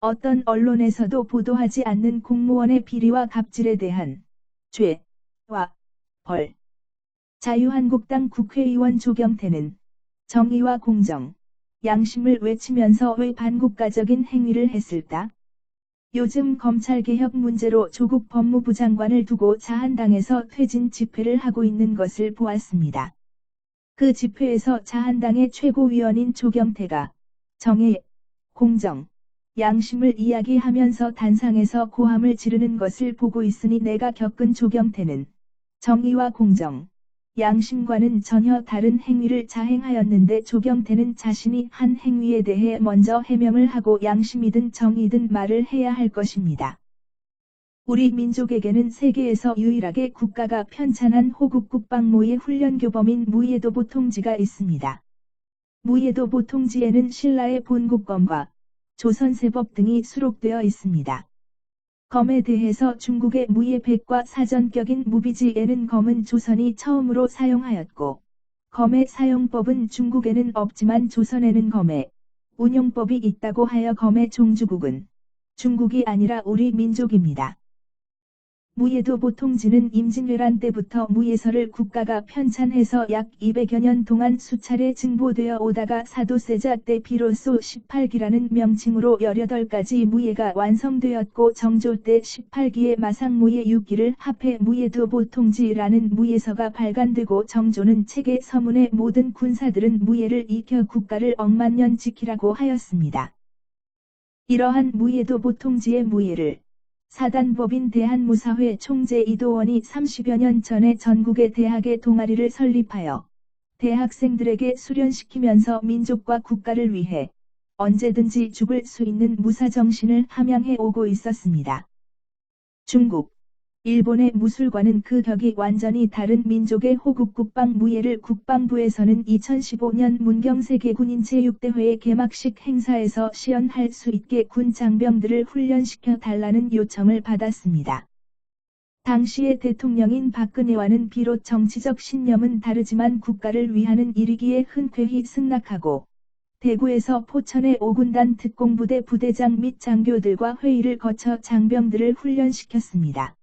어떤 언론에서도 보도하지 않는 공무원의 비리와 갑질에 대한 죄와 벌. 자유한국당 국회의원 조경태는 정의와 공정, 양심을 외치면서 왜 반국가적인 행위를 했을까? 요즘 검찰개혁 문제로 조국 법무부 장관을 두고 자한당에서 퇴진 집회를 하고 있는 것을 보았습니다. 그 집회에서 자한당의 최고위원인 조경태가 정의, 공정, 양심을 이야기하면서 단상에서 고함을 지르는 것을 보고 있으니 내가 겪은 조경태는 정의와 공정, 양심과는 전혀 다른 행위를 자행하였는데 조경태는 자신이 한 행위에 대해 먼저 해명을 하고 양심이든 정의든 말을 해야 할 것입니다. 우리 민족에게는 세계에서 유일하게 국가가 편찬한 호국 국방모의 훈련교범인 무예도보 통지가 있습니다. 무예도보 통지에는 신라의 본국검과 조선세법 등이 수록되어 있습니다. 검에 대해서 중국의 무예백과 사전격인 무비지에는 검은 조선이 처음으로 사용하였고, 검의 사용법은 중국에는 없지만 조선에는 검의 운용법이 있다고 하여 검의 종주국은 중국이 아니라 우리 민족입니다. 무예도보 통지는 임진왜란 때부터 무예서를 국가가 편찬해서 약 200여 년 동안 수차례 증보되어 오다가 사도세자 때 비로소 18기라는 명칭으로 18가지 무예가 완성되었고 정조 때 18기의 마상무예 6기를 합해 무예도보 통지라는 무예서가 발간되고 정조는 책의 서문에 모든 군사들은 무예를 익혀 국가를 억만년 지키라고 하였습니다. 이러한 무예도보 통지의 무예를 사단법인 대한무사회 총재 이도원이 30여 년 전에 전국의 대학의 동아리를 설립하여 대학생들에게 수련시키면서 민족과 국가를 위해 언제든지 죽을 수 있는 무사정신을 함양해 오고 있었습니다. 중국, 일본의 무술과는 그 격이 완전히 다른 민족의 호국 국방 무예를 국방부에서는 2015년 문경세계군인체육대회 개막식 행사에서 시연할 수 있게 군 장병들을 훈련시켜 달라는 요청을 받았습니다. 당시의 대통령인 박근혜와는 비록 정치적 신념은 다르지만 국가를 위하는 일이기에 흔쾌히 승낙하고 대구에서 포천의 5군단 특공부대 부대장 및 장교들과 회의를 거쳐 장병들을 훈련시켰습니다.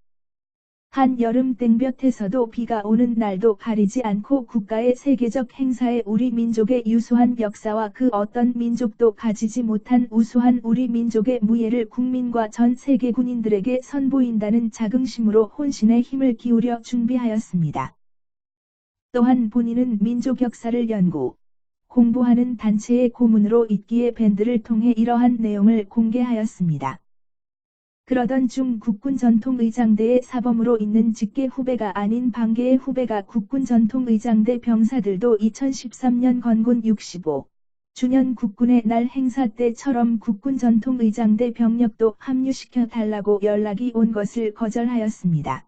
한여름 땡볕에서도 비가 오는 날도 가리지 않고 국가의 세계적 행사에 우리 민족의 유수한 역사와 그 어떤 민족도 가지지 못한 우수한 우리 민족의 무예를 국민과 전 세계 군인들에게 선보인다는 자긍심으로 혼신의 힘을 기울여 준비하였습니다. 또한 본인은 민족 역사를 연구, 공부하는 단체의 고문으로 있기에 밴드를 통해 이러한 내용을 공개하였습니다. 그러던 중 국군전통의장대의 사범으로 있는 직계 후배가 아닌 반계의 후배가 국군전통의장대 병사들도 2013년 건군 65주년 국군의 날 행사 때처럼 국군전통의장대 병력도 합류시켜 달라고 연락이 온 것을 거절하였습니다.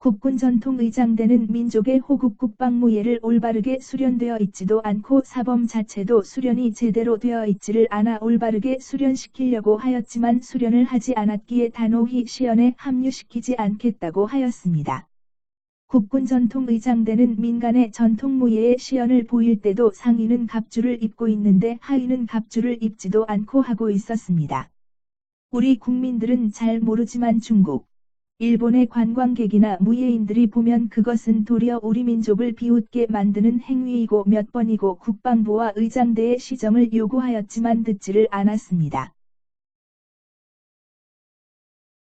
국군전통의장대는 민족의 호국 국방무예를 올바르게 수련되어 있지도 않고 사범 자체도 수련이 제대로 되어 있지를 않아 올바르게 수련시키려고 하였지만 수련을 하지 않았기에 단호히 시연에 합류시키지 않겠다고 하였습니다. 국군전통의장대는 민간의 전통무예의 시연을 보일 때도 상의는 갑주를 입고 있는데 하의는 갑주를 입지도 않고 하고 있었습니다. 우리 국민들은 잘 모르지만 중국, 일본의 관광객이나 무예인들이 보면 그것은 도리어 우리 민족을 비웃게 만드는 행위이고 몇 번이고 국방부와 의장대의 시정을 요구하였지만 듣지를 않았습니다.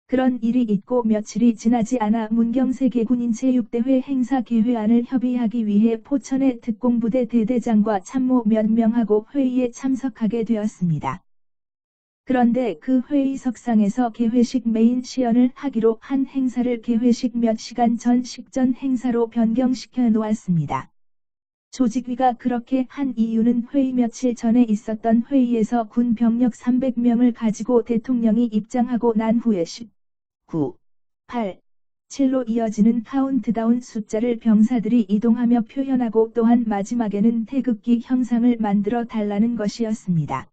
그런 일이 있고 며칠이 지나지 않아 문경세계군인체육대회 행사 개회안을 협의하기 위해 포천의 특공부대 대대장과 참모 몇 명하고 회의에 참석하게 되었습니다. 그런데 그 회의석상에서 개회식 메인 시연을 하기로 한 행사를 개회식 몇 시간 전 식전 행사로 변경시켜 놓았습니다. 조직위가 그렇게 한 이유는 회의 며칠 전에 있었던 회의에서 군 병력 300명을 가지고 대통령이 입장하고 난 후에 10, 9, 8, 7로 이어지는 카운트다운 숫자를 병사들이 이동하며 표현하고 또한 마지막에는 태극기 형상을 만들어 달라는 것이었습니다.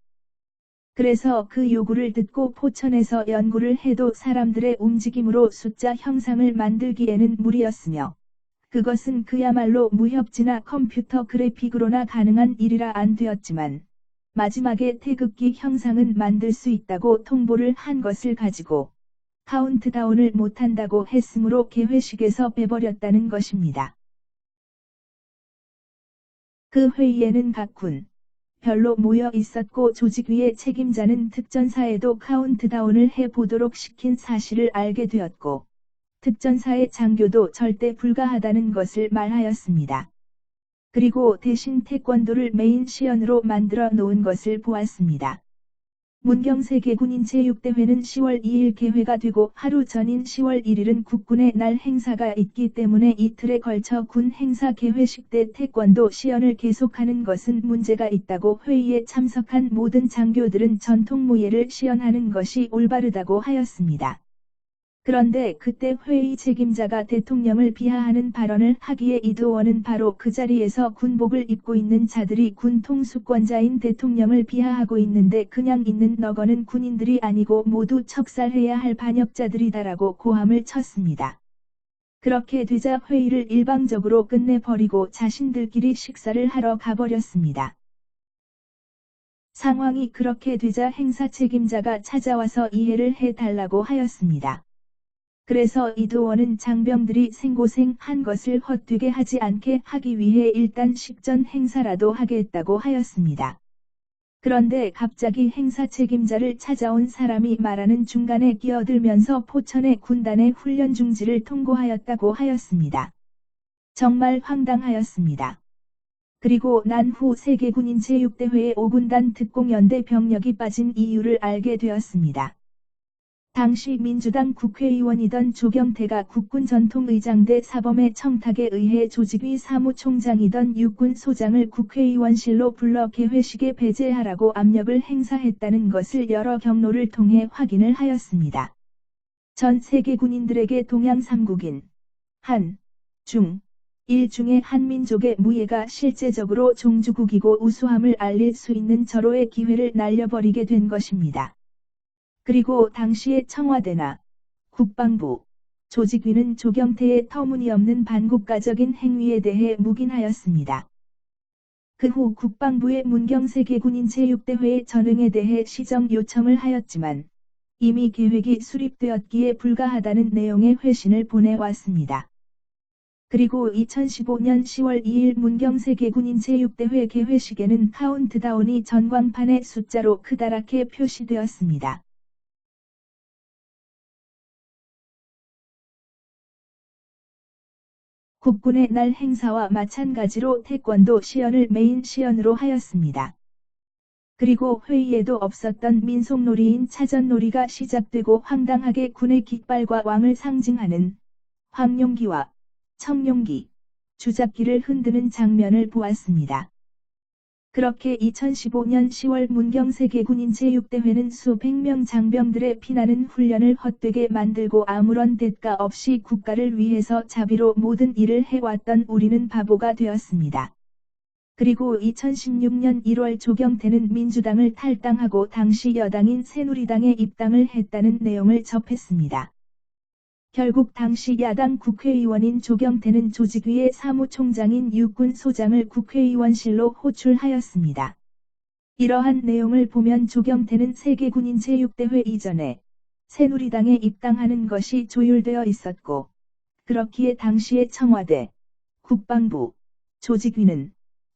그래서 그 요구를 듣고 포천에서 연구를 해도 사람들의 움직임으로 숫자 형상을 만들기에는 무리였으며 그것은 그야말로 무협지나 컴퓨터 그래픽으로나 가능한 일이라 안 되었지만 마지막에 태극기 형상은 만들 수 있다고 통보를 한 것을 가지고 카운트다운을 못한다고 했으므로 개회식에서 빼버렸다는 것입니다. 그 회의에는 각 군, 별로 모여 있었고 조직위의 책임자는 특전사에도 카운트다운을 해보도록 시킨 사실을 알게 되었고, 특전사의 장교도 절대 불가하다는 것을 말하였습니다. 그리고 대신 태권도를 메인 시연으로 만들어 놓은 것을 보았습니다. 문경세계군인 제6대회는 10월 2일 개회가 되고 하루 전인 10월 1일은 국군의 날 행사가 있기 때문에 이틀에 걸쳐 군 행사 개회식 때 태권도 시연을 계속하는 것은 문제가 있다고 회의에 참석한 모든 장교들은 전통무예를 시연하는 것이 올바르다고 하였습니다. 그런데 그때 회의 책임자가 대통령을 비하하는 발언을 하기에 이두원은 바로 그 자리에서 군복을 입고 있는 자들이 군 통수권자인 대통령을 비하하고 있는데 그냥 있는 너거는 군인들이 아니고 모두 척살해야 할 반역자들이다라고 고함을 쳤습니다. 그렇게 되자 회의를 일방적으로 끝내버리고 자신들끼리 식사를 하러 가버렸습니다. 상황이 그렇게 되자 행사 책임자가 찾아와서 이해를 해달라고 하였습니다. 그래서 이두원은 장병들이 생고생한 것을 헛되게 하지 않게 하기 위해 일단 식전 행사라도 하겠다고 하였습니다. 그런데 갑자기 행사 책임자를 찾아온 사람이 말하는 중간에 끼어들면서 포천의 군단의 훈련 중지를 통고하였다고 하였습니다. 정말 황당하였습니다. 그리고 난 후 세계군인 제6대회의 5군단 특공연대 병력이 빠진 이유를 알게 되었습니다. 당시 민주당 국회의원이던 조경태가 국군 전통의장대 사범의 청탁에 의해 조직위 사무총장이던 육군 소장을 국회의원실로 불러 개회식에 배제하라고 압력을 행사했다는 것을 여러 경로를 통해 확인을 하였습니다. 전 세계 군인들에게 동양 3국인 한, 중, 일 중에 한민족의 무예가 실제적으로 종주국이고 우수함을 알릴 수 있는 절호의 기회를 날려버리게 된 것입니다. 그리고 당시의 청와대나 국방부, 조직위는 조경태의 터무니없는 반국가적인 행위에 대해 묵인하였습니다. 그 후 국방부의 문경세계군인 제6대회의 전응에 대해 시정 요청을 하였지만 이미 계획이 수립되었기에 불가하다는 내용의 회신을 보내왔습니다. 그리고 2015년 10월 2일 문경세계군인 제6대회 개회식에는 카운트다운이 전광판에 숫자로 크다랗게 표시되었습니다. 국군의 날 행사와 마찬가지로 태권도 시연을 메인 시연으로 하였습니다. 그리고 회의에도 없었던 민속놀이인 차전놀이가 시작되고 황당하게 군의 깃발과 왕을 상징하는 황룡기와 청룡기, 주잡기를 흔드는 장면을 보았습니다. 그렇게 2015년 10월 문경세계군인 제6대회는 수백 명 장병들의 피나는 훈련을 헛되게 만들고 아무런 대가 없이 국가를 위해서 자비로 모든 일을 해왔던 우리는 바보가 되었습니다. 그리고 2016년 1월 조경태는 민주당을 탈당하고 당시 여당인 새누리당에 입당을 했다는 내용을 접했습니다. 결국 당시 야당 국회의원인 조경태는 조직위의 사무총장인 육군 소장을 국회의원실로 호출하였습니다. 이러한 내용을 보면 조경태는 세계군인 제6대회 이전에 새누리당에 입당하는 것이 조율되어 있었고, 그렇기에 당시의 청와대, 국방부, 조직위는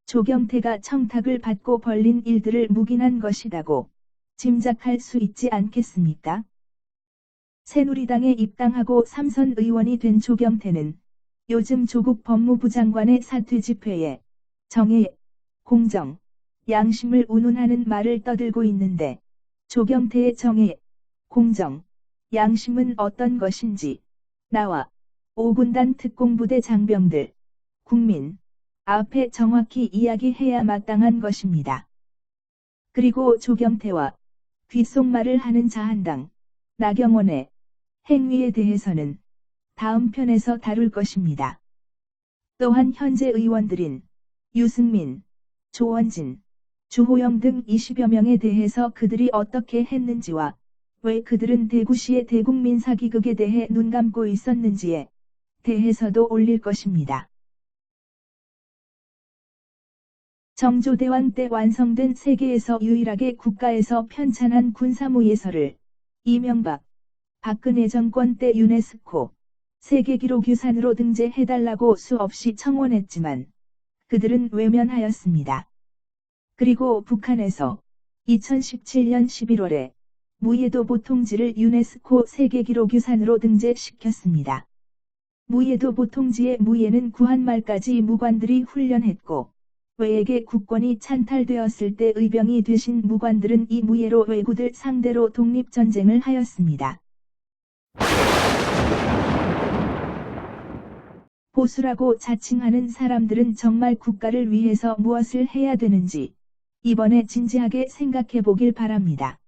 조경태가 청탁을 받고 벌린 일들을 묵인한 것이라고 짐작할 수 있지 않겠습니까? 새누리당에 입당하고 삼선 의원이 된 조경태는 요즘 조국 법무부 장관의 사퇴 집회에 정의, 공정, 양심을 운운하는 말을 떠들고 있는데 조경태의 정의, 공정, 양심은 어떤 것인지 나와 5군단 특공부대 장병들, 국민 앞에 정확히 이야기해야 마땅한 것입니다. 그리고 조경태와 귓속말을 하는 자한당, 나경원의 행위에 대해서는 다음 편에서 다룰 것입니다. 또한 현재 의원들인 유승민, 조원진, 주호영 등 20여 명에 대해서 그들이 어떻게 했는지와 왜 그들은 대구시의 대국민 사기극에 대해 눈 감고 있었는지에 대해서도 올릴 것입니다. 정조대왕 때 완성된 세계에서 유일하게 국가에서 편찬한 군사무예서를 이명박, 박근혜 정권 때 유네스코 세계기록유산으로 등재해달라고 수없이 청원했지만 그들은 외면하였습니다. 그리고 북한에서 2017년 11월에 무예도 보통지를 유네스코 세계기록유산으로 등재시켰습니다. 무예도 보통지의 무예는 구한말까지 무관들이 훈련했고 외에게 국권이 찬탈되었을 때 의병이 되신 무관들은 이 무예로 왜구들 상대로 독립전쟁을 하였습니다. 보수라고 자칭하는 사람들은 정말 국가를 위해서 무엇을 해야 되는지 이번에 진지하게 생각해 보길 바랍니다.